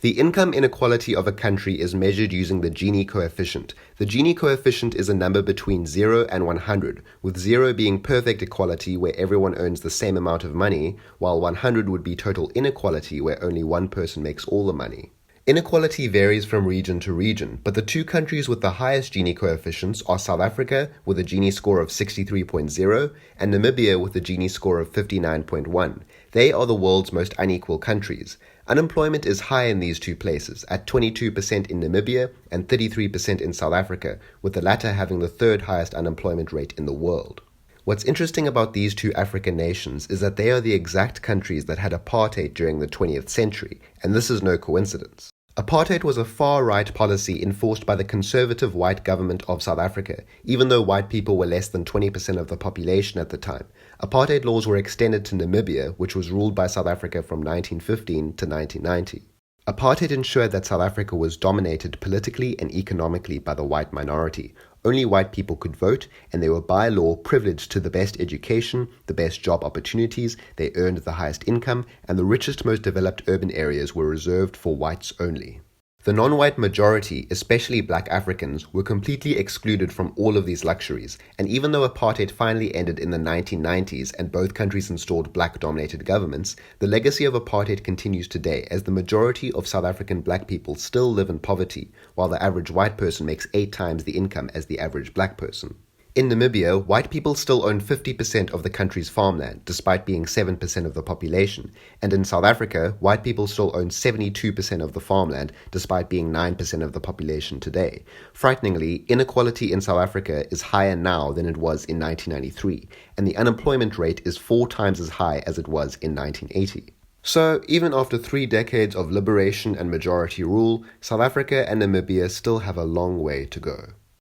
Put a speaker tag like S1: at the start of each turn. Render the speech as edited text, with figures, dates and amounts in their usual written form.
S1: The income inequality of a country is measured using the Gini coefficient. The Gini coefficient is a number between 0 and 100, with 0 being perfect equality where everyone earns the same amount of money, while 100 would be total inequality where only one person makes all the money. Inequality varies from region to region, but the two countries with the highest Gini coefficients are South Africa with a Gini score of 63.0 and Namibia with a Gini score of 59.1. They are the world's most unequal countries. Unemployment is high in these two places, at 22% in Namibia and 33% in South Africa, with the latter having the third highest unemployment rate in the world. What's interesting about these two African nations is that they are the exact countries that had apartheid during the 20th century, and this is no coincidence. Apartheid was a far-right policy enforced by the conservative white government of South Africa, even though white people were less than 20% of the population at the time. Apartheid laws were extended to Namibia, which was ruled by South Africa from 1915 to 1990. Apartheid ensured that South Africa was dominated politically and economically by the white minority. Only white people could vote, and they were by law privileged to the best education, the best job opportunities, they earned the highest income, and the richest, most developed urban areas were reserved for whites only. The non-white majority, especially black Africans, were completely excluded from all of these luxuries, and even though apartheid finally ended in the 1990s and both countries installed black-dominated governments, the legacy of apartheid continues today as the majority of South African black people still live in poverty, while the average white person makes 8 times the income as the average black person. In Namibia, white people still own 50% of the country's farmland, despite being 7% of the population. And in South Africa, white people still own 72% of the farmland, despite being 9% of the population today. Frighteningly, inequality in South Africa is higher now than it was in 1993, and the unemployment rate is 4 times as high as it was in 1980. So, even after 3 decades of liberation and majority rule, South Africa and Namibia still have a long way to go.